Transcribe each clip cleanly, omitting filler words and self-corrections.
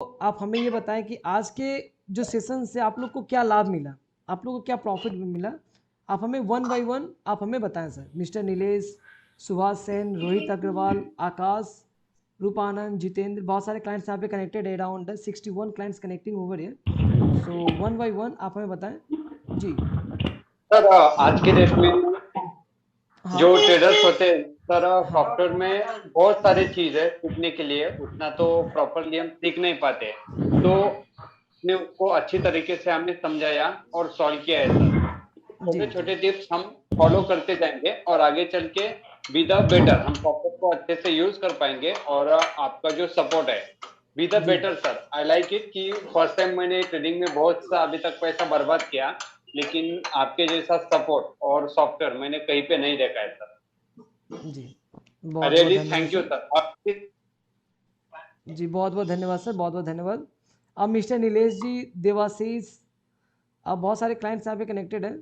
आप हमें ये बताएं कि आज के जो सेशन से आप लोग को क्या लाभ मिला, आप लोग को क्या प्रॉफिट मिला। आप हमें वन बाय वन आप हमें बताएं सर। मिस्टर नीलेश, सुभाष सेन, रोहित अग्रवाल, आकाश, रूपानंद, जितेंद्र, बहुत सारे क्लाइंट्स यहाँ पे कनेक्टेड है। अराउंड 61 क्लाइंट्स कनेक्टिंग ओवर है। सो वन बाय वन आप हमें बताएं जी। सर आज के डेट में जो हाँ ट्रेडर्स होते हैं सर, हाँ सॉफ्टवेयर में बहुत सारी चीज है सीखने के लिए, उतना तो प्रॉपरली हम सीख नहीं पाते। तो ने उसको अच्छी तरीके से हमने समझाया और सॉल्व किया है सर। जी छोटे जी छोटे टिप्स हम फॉलो करते जाएंगे और आगे चल के बी द बेटर हम सॉफ्टवेयर को अच्छे से यूज कर पाएंगे। और आपका जो सपोर्ट है be the G better sir, I like it कि फर्स्ट टाइम मैंने ट्रेडिंग में बहुत सा अभी तक पैसा बर्बाद किया, लेकिन आपके जैसा सपोर्ट और सॉफ्टवेयर मैंने कहीं पे नहीं देखा है सर। जी, बहुत बहुत रियली धन्यवाद थैंक यू सर। सर। जी बहुत बहुत धन्यवाद सर, बहुत बहुत धन्यवाद। अब मिस्टर नीलेश जी, देवाशीष, अब बहुत सारे क्लाइंट्स यहाँ पे कनेक्टेड हैं।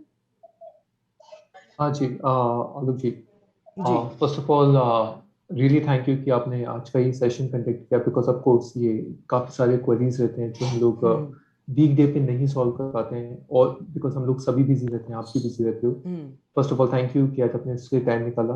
हाँ जी आलोक जी, जी first of all really thank you कि आपने आज का ये सेशन कंडक्ट किया, बिकॉज ऑफ कोर्स ये काफ़ी सारे क्वेरीज रहते हैं जो हम लोग हम्म वीक डे पे नहीं सॉल्व कर पाते हैं, और बिकॉज हम लोग सभी बिजी रहते हैं, आप भी बिजी रहते हो। Hmm first of all thank you कि आज आपने इसके टाइम निकाला।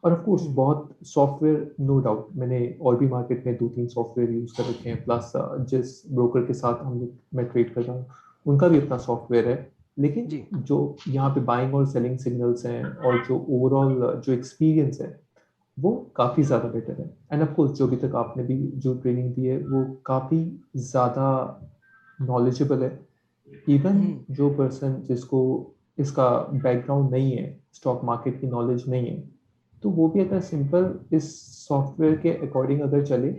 और ऑफ कोर्स हम्म बहुत सॉफ्टवेयर, नो डाउट मैंने और भी मार्केट में 2-3 सॉफ्टवेयर यूज कर रखे हैं, प्लस जिस ब्रोकर के साथ हम लोग मैं ट्रेड कर रहा हूँ उनका भी अपना सॉफ्टवेयर है। लेकिन जी जो यहाँ पे बाइंग और सेलिंग सिग्नल्स हैं और जो ओवरऑल जो एक्सपीरियंस है वो काफ़ी ज़्यादा बेटर है। एंड ऑफ कोर्स जो अभी तक आपने भी जो ट्रेनिंग दी है वो काफ़ी ज़्यादा नॉलेजेबल है। इवन हम्म जो पर्सन जिसको इसका बैकग्राउंड नहीं है, स्टॉक मार्केट की नॉलेज नहीं है, तो वो भी अगर सिंपल इस सॉफ्टवेयर के अकॉर्डिंग अगर चले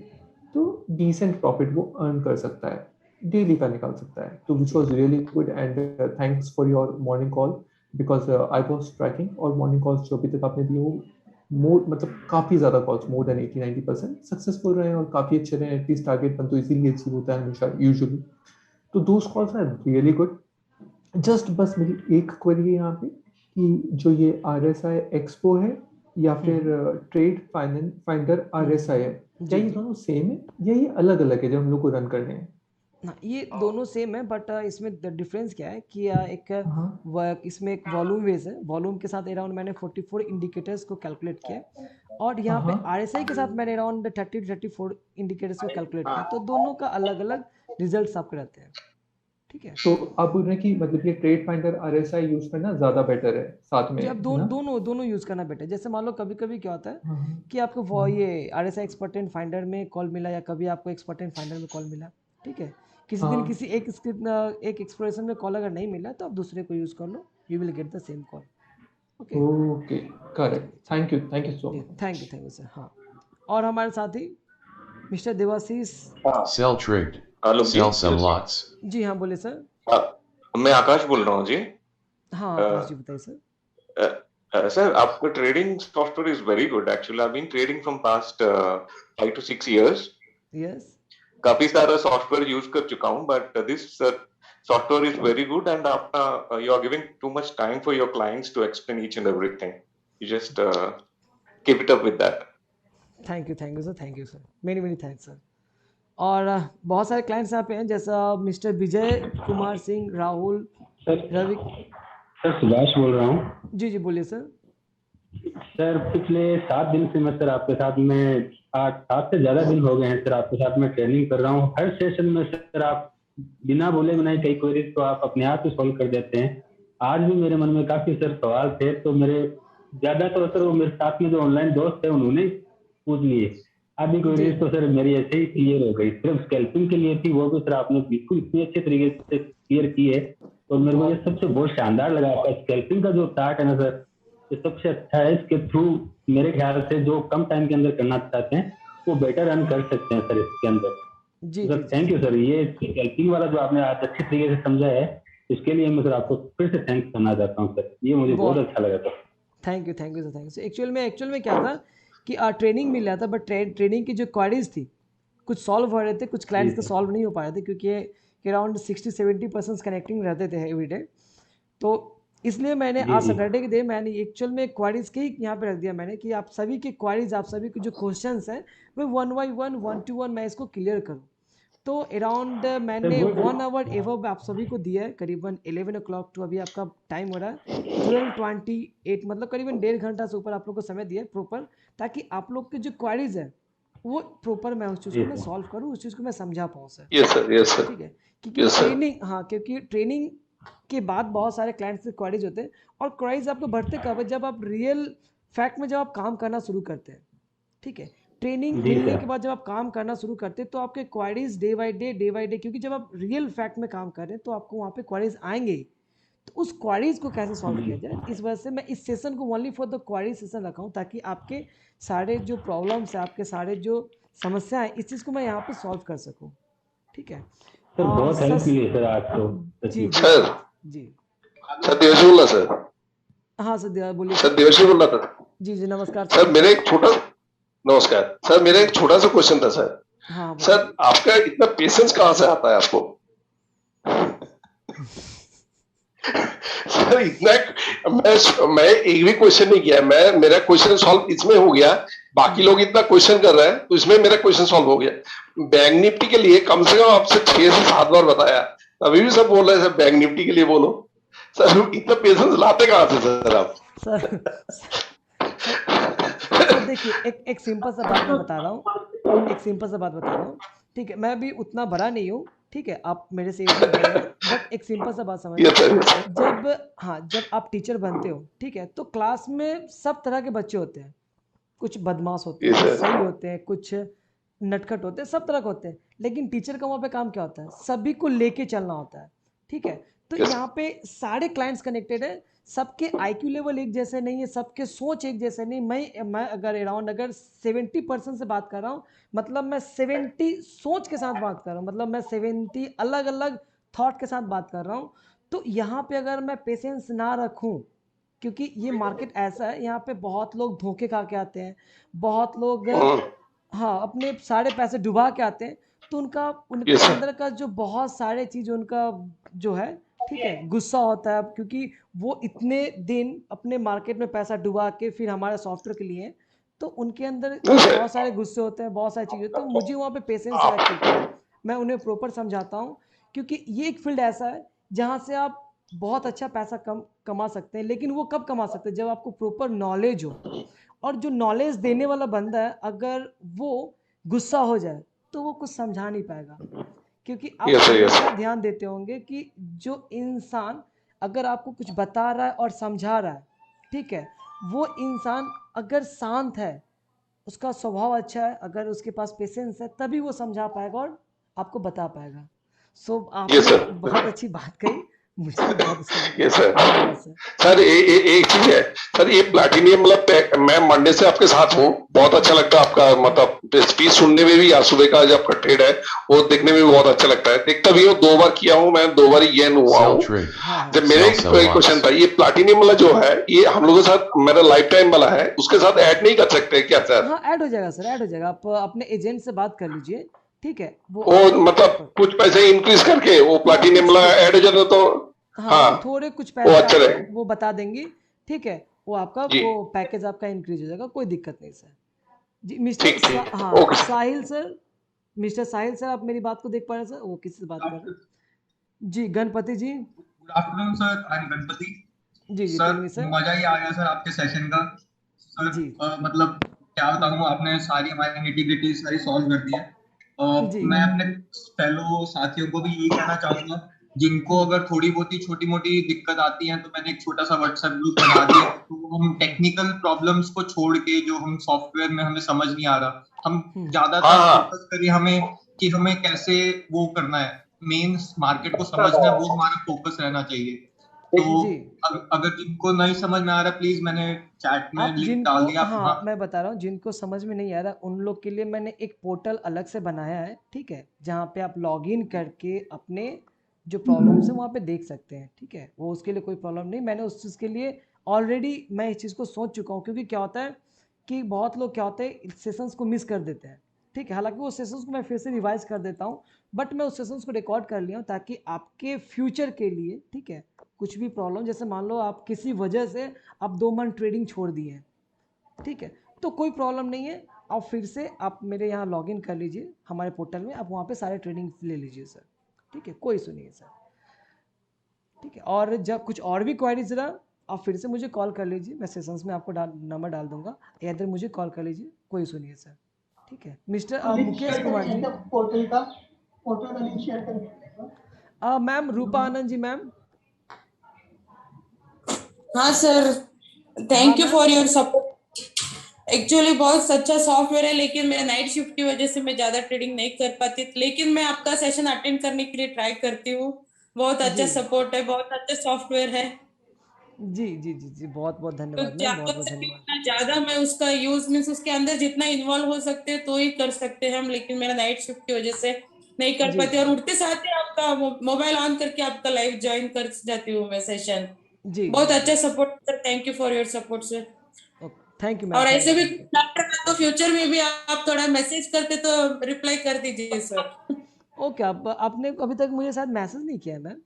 तो डिसेंट प्रॉफिट वो अर्न कर सकता है, डेली का निकाल सकता है। तो विच जी was really good and thanks for your morning call, because I was tracking, और मॉर्निंग कॉल्स जो अभी तक आपने दिए वो मोर मतलब काफ़ी ज़्यादा कॉल्स, मोर देन 80-90% सक्सेसफुल रहे हैं और काफ़ी अच्छे रहे। एटलीस्ट टारगेट बन तो इसीलिए अचीव होता है हमेशा यूजुअली। तो those calls are really good. Just बस मेरी एक क्वेरी है यहाँ पे कि जो ये आर एस आई एक्सपो है या फिर hmm trade finder R S I है, क्या जी ये जी। दोनों सेम है या ये अलग अलग है जो हम लोग को रन करने हैं? हाँ, ये दोनों सेम है, बट इसमें डिफरेंस क्या है कि एक हाँ इसमें एक वॉल्यूम बेस है। वॉल्यूम के साथ अराउंड मैंने 44 इंडिकेटर्स को कैलकुलेट किया है, और यहाँ पे हाँ। आरएसआई के साथ मैंने अराउंड 30-34 इंडिकेटर्स को कैलकुलेट किया। तो दोनों का अलग अलग रिजल्ट्स आपके रहते हैं। ठीक है तो आप बोल रहे हैं कि मतलब ये ट्रेड फाइंडर आर एस आई यूज करना ज्यादा बेटर है साथ में, जी। अब है ना? दोनों दोनों यूज़ करना बेटर है। जैसे मान लो कभी कभी क्या होता है हाँ कि आपको हाँ ये आरएसआई एक्सपर्टेंट फाइंडर में कॉल मिला, या कभी आपको एक्सपर्टेंट फाइंडर में कॉल मिला। ठीक है, किसी दिन हाँ। किसी एक एक्सप्लोरेशन में कॉल अगर नहीं मिला तो आप दूसरे को यूज़ कर लो, you will get the same call. Okay. Okay, correct. चलिए थैंक यू सो जी, मच। Thank you sir. हाँ, और हमारे साथी मिस्टर देवाशीष। हाँ Sell trade. आलोक जी, Sell some lots. जी हाँ, बोले सर। हाँ, मैं आकाश बोल रहा हूँ जी। हाँ अ, आकाश जी, बताइए सर। सर आपका trading software is very good actually. I been trading from past 5 to 6 years। Yes काफी सारा सॉफ्टवेयर यूज कर चुका हूँ, but this software is very good and आपका you are giving too much time for your clients to explain each and everything. You just keep it up with that. Thank you sir, thank you sir, many many thanks sir. और बहुत सारे clients यहाँ पे हैं, जैसा mister Vijay Kumar Singh, Rahul, sir Ravi. Sir Subhash बोल रहा हूँ। जी जी, बोलिए सर। सर पिछले 7 दिन से मैं सर आपके साथ में 8 से ज्यादा दिन हो गए हैं सर आपके साथ में ट्रेनिंग कर रहा हूँ। हर सेशन में सर आप बिना बोले बनाए कई क्वेरीज को आप अपने आप ही सॉल्व कर देते हैं। आज भी मेरे मन में काफी सर सवाल थे, तो मेरे ज्यादातर सर वो मेरे साथ में जो ऑनलाइन दोस्त थे उन्होंने ही पूछ लिए। आधी जी क्वेरीज तो सर मेरी ऐसे ही क्लियर हो गई, सिर्फ स्कैल्पिंग के लिए थी, वो भी सर आपने बिल्कुल इतने अच्छे तरीके से क्लियर की है। और मेरे को ये बहुत सबसे बहुत शानदार लगा आपका स्कैल्पिंग का जो चार्ट है ना सर, ये सबसे अच्छा है। इसके थ्रू मेरे ख्याल से जो कम टाइम के अंदर करना चाहते हैं वो बेटर रन कर सकते हैं सर इसके अंदर। जी तो जी सर जी थैंक यू सर, ये हेल्पिंग वाला जो आपने आज अच्छे तरीके से समझा है इसके लिए मैं सर आपको फिर से थैंक्स करना चाहता हूँ सर, ये मुझे बहुत बहुत अच्छा लगा sir. Thank you sir, thank you. Actual में क्या था कि ट्रेनिंग मिल रहा था, बट ट्रेनिंग की जो क्वारीज थी कुछ सॉल्व हो रहे थे, कुछ जी क्लाइंट्स के सर। सॉल्व नहीं हो पा रहे थे, क्योंकि अराउंड 60-70% कनेक्टिंग रहते थे एवरीडे। तो इसलिए मैंने जी आज जी। सैटरडे के दिन मैंने एक्चुअल में क्वारीज के ही यहाँ पे रख दिया मैंने, कि आप सभी की क्वारीज, आप सभी के जो क्वेश्चंस हैं, वो वन बाई वन, 1 to 1 मैं इसको क्लियर करूँ। तो अराउंड मैंने 1 आवर एवब आप सभी को दिया है, करीबन 11 o'clock टू अभी आपका टाइम हो रहा है 12:28, मतलब करीबन 1.5 घंटा से ऊपर आप लोग को समय दिया है प्रॉपर, ताकि आप लोग के जो क्वारीज है वो प्रॉपर मैं उस चीज़ जी को मैं सर। सॉल्व करूँ, उस चीज़ को मैं समझा पाऊँ sir. Yes, sir. Yes, sir. ठीक है, क्योंकि Yes, sir. ट्रेनिंग, हाँ, क्योंकि ट्रेनिंग के बाद बहुत सारे क्लाइंट्स के क्वारीज होते हैं, और क्वारीज आपको बढ़ते कब है, जब आप रियल फैक्ट में जब आप काम करना शुरू करते हैं। ठीक है, ट्रेनिंग जी मिलने सर। के बाद जब आप काम करना शुरू करते हैं तो आपके क्वारीज डे बाय डे, क्योंकि जब आप रियल फैक्ट में काम कर रहे हैं तो आपको वहाँ पे क्वारीज आएंगे ही। तो उस क्वारीज को कैसे सॉल्व किया जाए, इस वजह से मैं इस सेशन को only for the query session रखा हूँ, ताकि आपके सारे जो प्रॉब्लम्स है, आपके सारे जो समस्या है, इस चीज़ को मैं यहाँ पे सॉल्व कर सकूँ। ठीक है, सर बहुत हेल्प सस मिली है सर आज तो जी सच्ची। जी Sir, जी। सर देवशी बोल रहा सर। हाँ सर, बोलिए सर सर। देवशी बोल रहा था। जी जी, नमस्कार सर सर। मेरा एक छोटा नमस्कार सर, मेरा एक छोटा सा क्वेश्चन था सर। हाँ सर बताइए। आपका इतना पेशेंस कहाँ से आता है आपको? सर इतना मैं एक भी क्वेश्चन नहीं किया, मेरा क्वेश्चन सॉल्व इसमें हो गया। बाकी लोग इतना क्वेश्चन कर रहे हैं तो इसमें मेरा क्वेश्चन सॉल्व हो गया। बैंक निफ्टी के लिए कम से कम आपसे 6 से 7 बार बताया, अभी भी सब बोल रहे हैं सर बैंक निफ्टी के लिए बोलो। सर इतना पेशेंस लाते कहाँ से सर आप? सर सर देखिए, एक सिंपल सा बात मैं बता रहा हूँ, एक सिंपल सा बात बता रहा हूँ। ठीक है, मैं भी उतना बड़ा नहीं हूँ, ठीक है, आप मेरे से एज में बड़े हैं, बट एक सिंपल सा बात समझिए। Yes sir. जब, हाँ, जब आप टीचर बनते हो, ठीक है, तो क्लास में सब तरह के बच्चे होते हैं। कुछ बदमाश होते हैं, यस कुछ सर। सही होते हैं, कुछ नटखट होते हैं, सब तरह के होते हैं। लेकिन टीचर का वहाँ पे काम क्या होता है, सभी को लेके चलना होता है। ठीक है, तो यस यहाँ पे सारे क्लाइंट्स कनेक्टेड है, सबके आईक्यू लेवल एक जैसे नहीं है, सबके सोच एक जैसे नहीं। मैं अगर अराउंड अगर 70% से बात कर रहा हूँ, मतलब मैं 70 सोच के साथ बात कर रहा हूँ, मतलब मैं 70 अलग अलग थॉट के साथ बात कर रहा हूँ। तो यहाँ पे अगर मैं पेशेंस ना रखूँ, क्योंकि ये मार्केट ऐसा है, यहाँ पे बहुत लोग धोखे खा के आते हैं, बहुत लोग, हाँ, अपने सारे पैसे डुबा के आते हैं। तो उनका उनके यस सर। अंदर का जो बहुत सारे चीज़ उनका जो है, ठीक है, गुस्सा होता है, क्योंकि वो इतने दिन अपने मार्केट में पैसा डुबा के फिर हमारे सॉफ्टवेयर के लिए हैं, तो उनके अंदर बहुत सारे गुस्से होते हैं, बहुत सारी चीज़ें होती हैं। तो मुझे वहाँ पे पेशेंस रख के मैं उन्हें प्रॉपर समझाता हूँ, क्योंकि ये एक फील्ड ऐसा है जहाँ से आप बहुत अच्छा पैसा कमा सकते हैं। लेकिन वो कब कमा सकते हैं, जब आपको प्रॉपर नॉलेज हो। और जो नॉलेज देने वाला बंदा है, अगर वो गुस्सा हो जाए तो वो कुछ समझा नहीं पाएगा। क्योंकि आप यस सर। यस हमेशा ध्यान देते होंगे कि जो इंसान अगर आपको कुछ बता रहा है और समझा रहा है, ठीक है, वो इंसान अगर शांत है, उसका स्वभाव अच्छा है, अगर उसके पास पेशेंस है, तभी वो समझा पाएगा और आपको बता पाएगा। सो यस आपने बहुत सर। अच्छी बात कही, मुझे बहुत अच्छा लगा। Yes sir. धन्यवाद सर। सर एक चीज है सर, ये प्लाटिनियम मतलब मैं मंडे से आपके साथ हूँ, बहुत अच्छा लगता है आपका मतलब स्पीच सुनने में भी, या सुबह का जो आपका ट्रेड है वो देखने में भी बहुत अच्छा लगता है। देखता भी हूँ, 2 बार किया हूँ मैं, 2 बार येन हुआ Sell हूँ। trade. हाँ हाँ जब मेरे Sell क्वेश्चन lots. था, ये प्लाटिनियम वाला जो है ये हम लोगों के साथ मेरा लाइफ टाइम वाला है, उसके साथ ऐड नहीं कर सकते क्या सर? हाँ, ऐड हो जाएगा सर, ऐड हो जाएगा। आप अपने एजेंट से बात कर लीजिए, ठीक है, वो वो आपको मतलब प्रॉपर, कुछ पैसे इंक्रीज करके वो हाँ, प्लाटिनियम कुछ वाला कुछ ऐड हो जाता तो हाँ, हाँ वो थोड़े कुछ वो पैसे अच्छा आपको रहेगा। वो बता देंगी। ठीक है, वो आपका जी वो पैकेज आपका इंक्रीज हो जाएगा, कोई दिक्कत नहीं सर। जी ठीक ठीक हाँ, ओके सर। साहिल सर, मिस्टर साहिल सर, आप मेरी बात को देख पा रहे हैं सर, वो किसी से बात कर रहे हैं? जी, Ganpati ji. Good afternoon sir, I am Ganpati. जी जी, टेल सर मी सर। मजा ही आ गया सर आपके सेशन का। सर जी मतलब क्या बताऊँ, आपने सारी हमारी निटी सारी सॉल्व कर दी है। जी मैं अपने फेलो साथियों को भी यही कहना चाहूंगा, जिनको अगर थोड़ी बहुत ही छोटी मोटी दिक्कत आती है, तो मैंने एक छोटा सा व्हाट्सएप ग्रुप बना दिया है। तो हम टेक्निकल प्रॉब्लम्स को छोड़ के, जो हम सॉफ्टवेयर में हमें समझ नहीं आ रहा, हम हाँ ज्यादातर हाँ फोकस करिए हमें कि हमें कैसे वो करना है, मेन मार्केट को समझना है, वो हमारा फोकस रहना चाहिए। तो जी, अगर जिनको नहीं समझ में आ रहा, प्लीज मैंने चैट में आप लिंक जिनको, डाल दिया, आप हाँ, वहाँ। मैं बता रहा हूँ, जिनको समझ में नहीं आ रहा उन लोग के लिए मैंने एक पोर्टल अलग से बनाया है, ठीक है, जहाँ पे आप लॉगिन करके अपने जो प्रॉब्लम्स है वहाँ पे देख सकते हैं। ठीक है, वो उसके लिए कोई प्रॉब्लम नहीं, मैंने उस चीज़ के लिए ऑलरेडी मैं इस चीज़ को सोच चुका हूँ। क्योंकि क्या होता है कि बहुत लोग क्या होते हैं सेशंस को मिस कर देते हैं। ठीक है, हालांकि वो सेशंस को मैं फिर से रिवाइज कर देता हूँ, बट मैं उस सेशंस को रिकॉर्ड कर लिया हूँ, ताकि आपके फ्यूचर के लिए, ठीक है, कुछ भी प्रॉब्लम, जैसे मान लो आप किसी वजह से आप 2 मंथ ट्रेडिंग छोड़ दिए हैं, ठीक है, तो कोई प्रॉब्लम नहीं है, आप फिर से आप मेरे यहाँ लॉगिन कर लीजिए हमारे पोर्टल में, आप वहाँ पे सारे ट्रेनिंग ले लीजिए सर, ठीक है, कोई इशू नहीं है सर, ठीक है। और जब कुछ और भी क्वेरीज रहा आप फिर से मुझे कॉल कर लीजिए, मैं सेशंस में आपको नंबर डाल दूंगा, या इधर मुझे कॉल कर लीजिए, कोई इशू नहीं है सर, ठीक है। मिस्टर मुकेश कुमार जी, पोर्टल का लिंक शेयर करेंगे। मैम रूपा आनंद जी मैम, हाँ सर, हाँ thank you ma'am, for your support. Actually बहुत अच्छा सॉफ्टवेयर है, लेकिन मेरा नाइट शिफ्ट की वजह से मैं ज्यादा ट्रेडिंग नहीं कर पाती, लेकिन मैं आपका सेशन अटेंड करने के लिए ट्राई करती हूँ। बहुत अच्छा जी सपोर्ट है, बहुत अच्छा सॉफ्टवेयर है। जी जी जी जी, बहुत बहुत तो धन्यवाद मैम, ज्यादा बहुत बहुत से धन्यवाद। जितना ज्यादा मैं उसका यूज मीन्स उसके अंदर जितना इन्वॉल्व हो सकते हैं तो ही कर सकते हैं हम, लेकिन मेरा नाइट शिफ्ट की वजह से नहीं कर जी पाती, और उठते साथ ही आपका मोबाइल ऑन करके आपका लाइव ज्वाइन कर जाती हूँ मैं सेशन। जी बहुत जी अच्छा जी, support sir, thank you for your support sir. Thank you ma'am, और थैंक ऐसे यू भी थैंक यू। तो फ्यूचर में भी आप थोड़ा मैसेज करते तो रिप्लाई कर दीजिए सर। ओके, आप आपने अभी तक मुझे शायद मैसेज नहीं किया है मैम।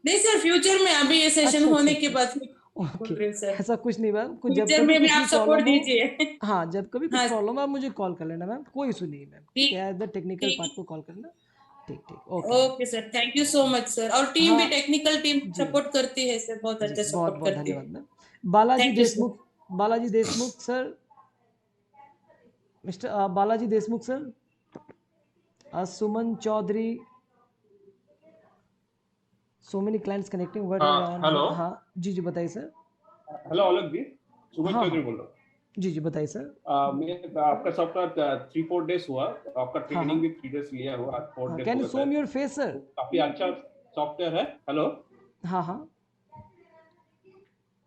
नहीं सर, फ्यूचर में अभी ये सेशन अच्छा अच्छा होने के अच्छा, बाद बोल ओके, रही हूँ सर, ऐसा कुछ नहीं मैम, कुछ जब फ्यूचर कभी में भी कुछ आप भी सपोर्ट प्रॉब्लम हो, दीजिए। हाँ जब कभी कुछ हाँ प्रॉब्लम हो आप मुझे कॉल कर लेना मैम, कोई इशू नहीं है मैम, ठीक ठीक है, एज द टेक्निकल ठीक पार्ट को कॉल करना, ठीक ठीक, okay ma'am. Okay sir, thank you so much sir. और टीम भी, हाँ टेक्निकल टीम जी सपोर्ट करती है सर, बहुत जी, अच्छा बहुत सपोर्ट बहुत करती धन्यवाद है। Ma'am. Balaji thank you sir. Deshmukh, Balaji Deshmukh sir, mister Balaji Deshmukh sir, Suman Chaudhary, so many clients connecting what are on, hello हाँ जी जी बताइए सर। हेलो अलग जी, सुमन हाँ चौधरी हाँ बोल रहा हूँ। जी जी बताइए सर। मैं आपका सॉफ्टवेयर 3-4 डेज हुआ, आपका हाँ ट्रेनिंग हाँ भी 3 डेज लिया हुआ, आज 4 हाँ, डेज कैन हो यू गए शो शायद। Me your face sir. तो काफी अच्छा सॉफ्टवेयर है। हेलो, हाँ हाँ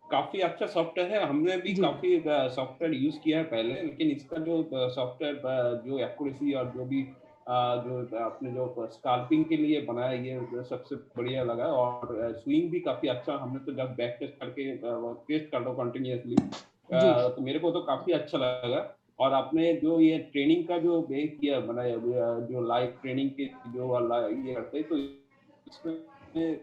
काफी अच्छा सॉफ्टवेयर है, हमने भी जी काफी सॉफ्टवेयर यूज किया है पहले, लेकिन इसका जो सॉफ्टवेयर जो एक्यूरेसी और जो भी जो आपने जो स्काल्पिंग के लिए बनाया, ये सबसे बढ़िया लगा। और स्विंग भी काफी अच्छा, हमने तो जब बैक टेस्ट करके टेस्ट कर रहा हूँ कंटिन्यूअसली, जी तो मेरे को तो काफी अच्छा लगा। और आपने जो ये ट्रेनिंग का जो ये किया बनाया, जो लाइव ट्रेनिंग के जो ये करते हैं, तो इसमें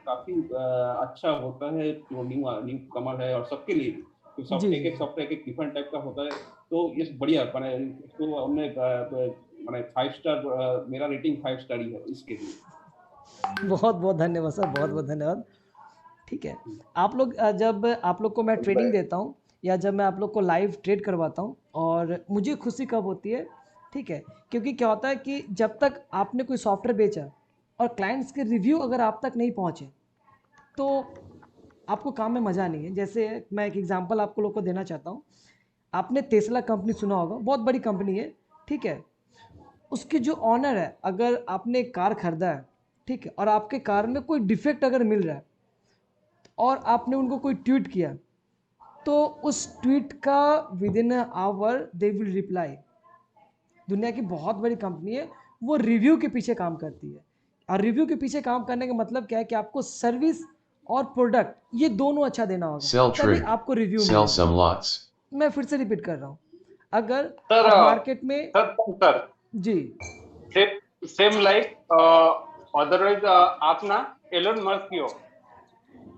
काफी अच्छा होता है। जो न्यू कमर है और सबके लिए भी, तो सब जी एक एक सॉफ्टवेयर एक डिफरेंट टाइप का होता है। तो ये बढ़िया बने, इसको हमने मैंने 5 स्टार, मेरा रेटिंग 5 स्टार ही है इसके लिए। बहुत बहुत धन्यवाद सर, बहुत बहुत धन्यवाद, ठीक है। आप लोग जब आप लोग को मैं ट्रेनिंग देता हूँ या जब मैं आप लोग को लाइव ट्रेड करवाता हूँ, और मुझे खुशी कब होती है, ठीक है, क्योंकि क्या होता है कि जब तक आपने कोई सॉफ्टवेयर बेचा और क्लाइंट्स के रिव्यू अगर आप तक नहीं पहुँचे तो आपको काम में मज़ा नहीं है। जैसे मैं एक एग्जांपल आपको लोग को देना चाहता हूँ, आपने टेस्ला कंपनी सुना होगा, बहुत बड़ी कंपनी है, ठीक है। उसके जो ऑनर है, अगर आपने एक कार खरीदा है, ठीक है, और आपके कार में कोई डिफेक्ट अगर मिल रहा है और आपने उनको कोई ट्वीट किया, तो उस ट्वीट का within hour they will reply. दुनिया की बहुत बड़ी कंपनी है, वो रिव्यू के पीछे काम करती है, और रिव्यू के पीछे काम करने का मतलब क्या है कि आपको सर्विस और प्रोडक्ट ये दोनों अच्छा देना होगा, Sell तभी trade. आपको रिव्यू Sell मिलेगा। some lots. मैं फिर से रिपीट कर रहा हूँ, अगर सर आप मार्केट में, सर जी सेम लाइक अदरवाइज आप ना एलोन मस्क की हो,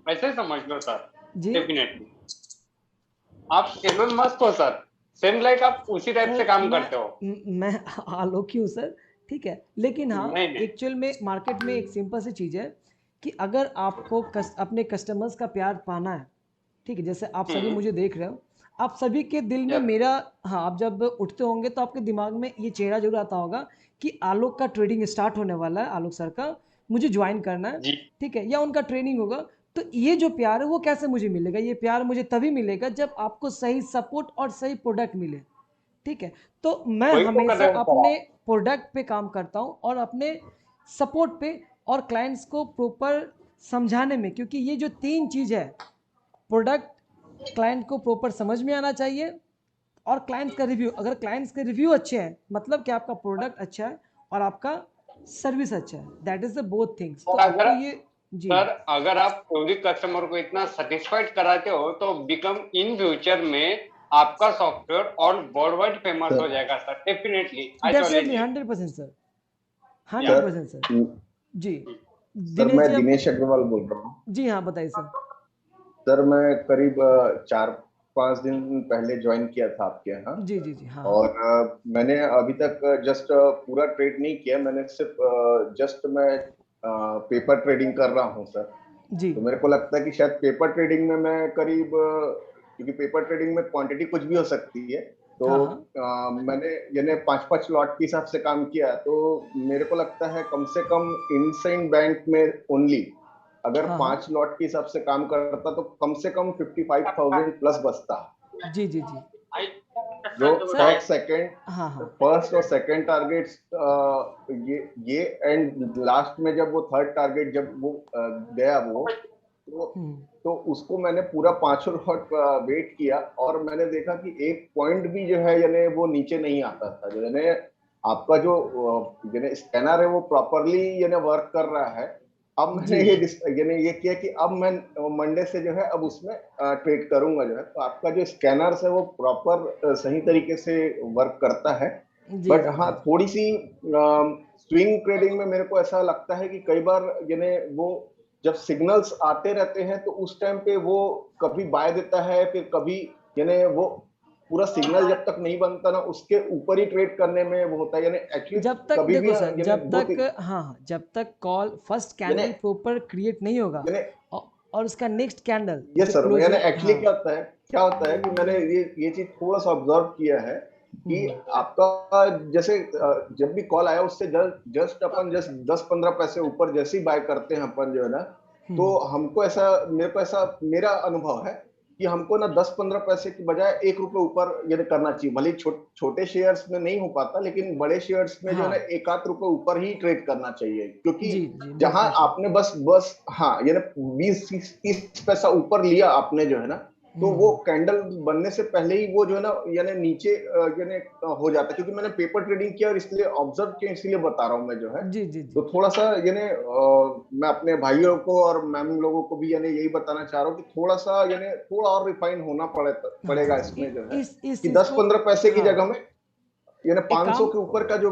ऐसे समझ लो सर। जी डेफिनेटली आप एलोन मस्क हो सर, सेम लाइक आप उसी टाइप से सर, काम करते हो। मैं आलोकी हूँ सर, ठीक है, लेकिन हाँ नहीं नहीं, एक्चुअल में मार्केट में एक सिंपल सी चीज़ है कि अगर आपको अपने कस्टमर्स का प्यार पाना है, ठीक है, जैसे आप सभी मुझे देख रहे हो, आप सभी के दिल में Yes. मेरा, हाँ आप जब उठते होंगे तो आपके दिमाग में ये चेहरा जरूर आता होगा कि आलोक का ट्रेडिंग स्टार्ट होने वाला है, आलोक सर का मुझे ज्वाइन करना है, जी ठीक है, या उनका ट्रेनिंग होगा। तो ये जो प्यार है वो कैसे मुझे मिलेगा? ये प्यार मुझे तभी मिलेगा जब आपको सही सपोर्ट और सही प्रोडक्ट मिले, ठीक है। तो मैं वही तो कर हमेशा रहे हो सर अपने आप। प्रोडक्ट पे काम करता हूँ और अपने सपोर्ट पे और क्लाइंट्स को प्रॉपर समझाने में, क्योंकि ये जो तीन चीज़ है, प्रोडक्ट क्लाइंट को प्रॉपर समझ में आना चाहिए, और क्लाइंट्स का रिव्यू, अगर क्लाइंट्स के रिव्यू अच्छे हैं मतलब कि आपका प्रोडक्ट अच्छा है और आपका सर्विस अच्छा है, that is the both things. तो और अगर आपको ये, जी सर अगर आप कोई भी कस्टमर को इतना सेटिस्फाइड कराते हो तो बिकम इन फ्यूचर में आपका सॉफ्टवेयर और वर्ल्ड वाइड फेमस हो जाएगा sir. Definitely I challenge definitely you. 100% sir, या 100% सर। जी सर दिनेश मैं जी, आप दिनेश अग्रवाल बोल रहा हूँ। जी हाँ बताइए सर। सर मैं करीब 4 5 दिन पहले ज्वाइन किया था आपके यहाँ। जी जी जी हाँ और मैंने अभी तक जस्ट पूरा ट्रेड नहीं किया, मैंने सिर्फ जस्ट मैं पेपर ट्रेडिंग कर रहा हूँ सर। जी तो मेरे को लगता है कि शायद पेपर ट्रेडिंग में मैं करीब क्योंकि पेपर ट्रेडिंग में क्वांटिटी कुछ भी हो सकती है, तो हाँ हाँ मैंने यानी 5-5 लॉट के हिसाब से काम किया, तो मेरे को लगता है कम से कम इंडसइंड बैंक में ओनली अगर हाँ 5 लॉट के हिसाब से काम करता तो कम से कम 55,000 प्लस बचता। जी जी जी जो सर फर्स्ट सेकंड हाँ हाँ फर्स्ट और सेकंड टारगेट्स ये एंड लास्ट में जब वो थर्ड टारगेट जब वो गया वो हम्म तो उसको मैंने पूरा 5 लॉट वेट किया और मैंने देखा कि एक पॉइंट भी जो है यानी वो नीचे नहीं आता था, जो यानी आपका जो यानी स्कैनर है वो प्रॉपरली यानी वर्क कर रहा है। अब मैंने जी यानी ये किया कि अब मैं मंडे से जो है अब उसमें ट्रेड करूंगा जो है, तो आपका जो स्कैनर है वो प्रॉपर सही तरीके से वर्क करता है। जी बट जी हाँ जी थोड़ी सी स्विंग ट्रेडिंग में मेरे को ऐसा लगता है कि कई बार यानी वो जब सिग्नल्स आते रहते हैं तो उस टाइम पे वो कभी बाय देता है, फिर कभी यानी वो पूरा सिग्नल जब तक नहीं बनता ना उसके ऊपर ही ट्रेड करने में वो होता है, यानी एक्चुअली जब तक कभी भी देखो सर यानी जब दो तक हाँ हाँ, जब तक कॉल फर्स्ट यानी कैंडल प्रॉपर क्रिएट नहीं होगा यानी और उसका नेक्स्ट कैंडल ये जो सर यानी क्लोजिंग एक्चुअली हाँ क्या होता है कि मैंने ये चीज थोड़ा सा ऑब्जर्व किया है कि हम्म आपका जैसे जब भी कॉल आया उससे जस्ट अपन जस्ट 10-15 पैसे ऊपर जैसे ही बाय करते हैं अपन जो है ना, तो हम्म हमको ऐसा मेरे को ऐसा मेरा अनुभव है कि हमको ना 10-15 पैसे की बजाय 1 रुपए ऊपर ये करना चाहिए। भले ही छोटे शेयर्स में नहीं हो पाता, लेकिन बड़े शेयर्स में जो है ना हाँ 1 आध रुपए ऊपर ही ट्रेड करना चाहिए, क्योंकि जी जी जहां डेफिनेटली आपने बस हाँ ये 20-30 पैसा ऊपर लिया आपने जो है ना, तो वो हम्म कैंडल बनने से पहले ही वो जो है ना यानी नीचे यानी हो जाता है, क्योंकि मैंने पेपर ट्रेडिंग किया और इसलिए ऑब्जर्व किया, इसलिए बता रहा हूँ मैं जो है। जी जी जी तो थोड़ा सा यानी मैं अपने भाइयों को और मैम लोगों को भी यानी यही बताना चाह रहा हूँ कि थोड़ा सा यानी थोड़ा और रिफाइन होना हाँ पड़ेगा इसमें जो है, इस कि चीज को 10-15 पैसे की हाँ जगह में यानी एक 500 काम के ऊपर का जो